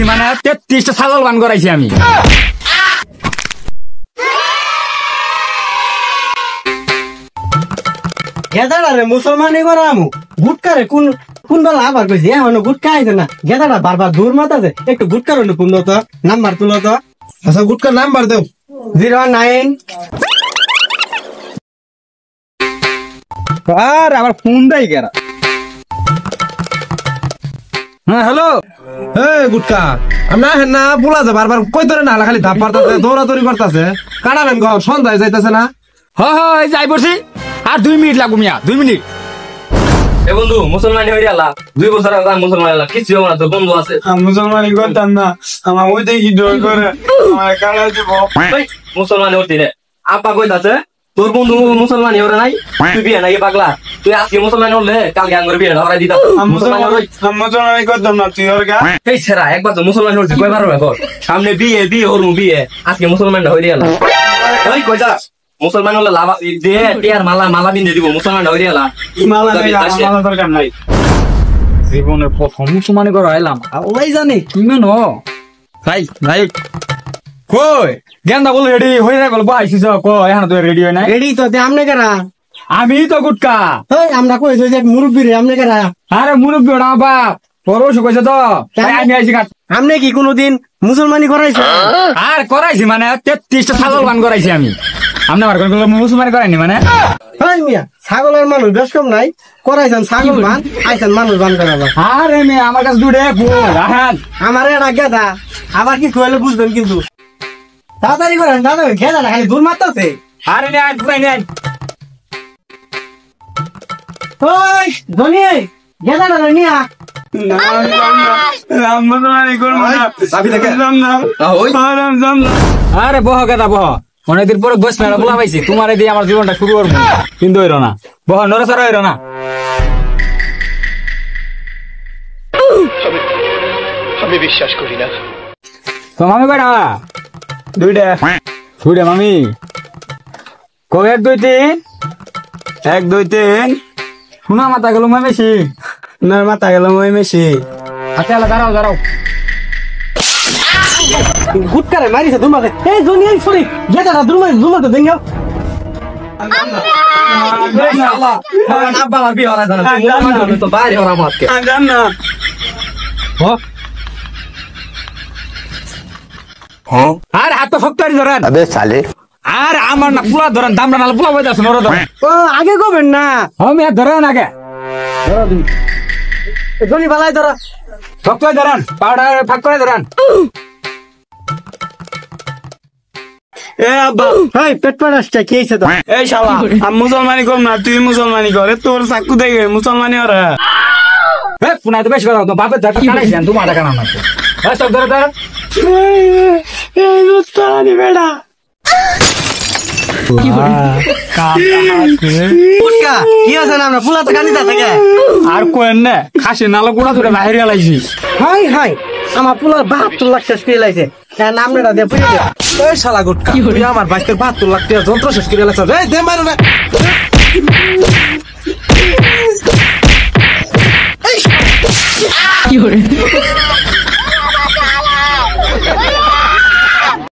মানে 33টা ছাগল বান করাইছি আমি। গেদাড়ারে মুসলমানি করামু গুটকারে কোন বেলা আবার কইছি এখন গুটকা আইছে না গেদাড়া বারবার দূর মাতাছে একটু গুটকার পূর্ণ তো নাম্বার তুলো তো। আচ্ছা গুটকার নাম্বার দেও। 09 আর আমার ফোন দেয় কেরা। হ্যাঁ হ্যালো গুটকা না হেন না বলা যায় বারবার কই ধরে না খালি ধাপ পারতাছে দৌড়াদৌড়ি করতেছে কাটাবেন ঘর সন্ধ্যায় যাইতেছে না। হ্যাঁ যাই পড়ছি আর 2 মিনিট লাগবো মিয়া 2 মিনিট। এ বন্ধু মুসলমান হয়ে গেলা 2 বছর আগে মুসলমান হলাম কিছু হবে না তোর বন্ধু আছে। মুসলমানি করতাম না আমার ওই দেখি ডর করে আমার কাটা দিব মুসলমান হতে রে আপা কইতাছে তোর বন্ধু মুসলমান হরে নাই তুই বিয়ে নাকি পাগলা তুই আজকে মুসলমান হলে কালকে আঙ্গুর বিয়ে ধরাই দিতাম। মুসলমানি করতাম না তুই ওর গা এই ছেড়া একবার তো মুসলমান হচ্ছে কয়বার হবে কর সামনে বিয়ে হরমু বিয়ে আজকে মুসলমান হয়ে গেল ওই কইতা মুসলমান হলে লাভ দিয়ে টিয়ার মালা বিন্দে দিব মুসলমান হয়ে গেল দরকার নাই জীবনের প্রথম মুসলমানি করা এলাম ওই জানি কি মেন ভাই ভাই কই গেন্দা বল রেডি হয়ে গেল বহাইছিস কই এখন তো রেডি হয় না। রেডি তো আমনে কেরা আমি তো গুটকা ওই আমরা কই যে মুরব্বি রে আমনে কেরা। আরে মুরব্বি ওটা বাপ পরশ কইছে তো তাই আমি আইছি কাট। আমনে কি কোনোদিন মুসলমানি করাইছে? আর করাইছি মানে 33টা ছাগল বান করাইছি আমি। আপনি আমার কোন মুসলমানি করাইনি মানে ওই মিয়া ছাগলের মানুষ বেশ কম নাই করাইছেন ছাগল বান আইছেন মানুষ বান করাবা। আরে মেয়ে আমার কাছে দুড়ে কই আহেন আমার এটা গেদা আবার কি কইলে বুঝবেন কিন্তু তাড়াতাড়ি করেন দাদা গেদা না খালি দূর মারতেছে। আরে নে আই পুরাই নে ওই ধনী গেদা না নিয়া আরে বহ কেদা বহ অনেকদিন পরে বস মেলা বলা পাইছি তোমার দিয়ে আমার জীবনটা শুরু করবো কিন্তু হইল না বহ নড়েচড় হইল না। আমি বিশ্বাস করি না। তো মামি বেড়া দুইটা মামি কো 1 2 3 1 2 3 শোনা মাথা গেল মই বেশি না মাথা গেল মই মেশি আচ্ছা দাঁড়াও গুটকারে মারিছে দূর মারতে এই ধনী সরি গেদা না দূর মারতে দেঙ্গা আব্বা আমার বিয়ে হওয়ার জন্য তো বাইরে হওয়ার মাতকে আর হাত তো শক্তি ধরেন अबे साले আর আমার না পুরা ধরেন দামটা নালে পুরা বই যাচ্ছে নর ধরেন ও আগে কবেন না আমি ধরেন আগে ধনী বালাই ধরো শক্তি ধরেন পাউডার ফাঁক করে ধরেন। এ আব্বা হাই পেট পাড়াসটা কি হইছে তো এই শালা আমি মুসলমানি কর না তুই মুসলমানি করে তোর চাকু দেখে মুসলমানি ওরা এ পুনা তো বেশ কথা তো বাপের ধাক্কা কাটাইছেন তোমার টাকা না মারতে এই সব ধরে এই মুসলমানি বেড়া গুটকা কি আছে না আমরা ফুলা তো কানিতা থাকে আর কোয়েন না খাসি নালা গুড়া ধরে বাইরে আলাইছি। হাই হাই আমার পুলা 72 লাখ শেষ করে লাইছে নাম নেটা দে পুরি দে এই শালা গুটকা তুই আমার 72 লাখ টাকা যন্ত্র শেষ করে লাগছ এই দে মারো না কি হরে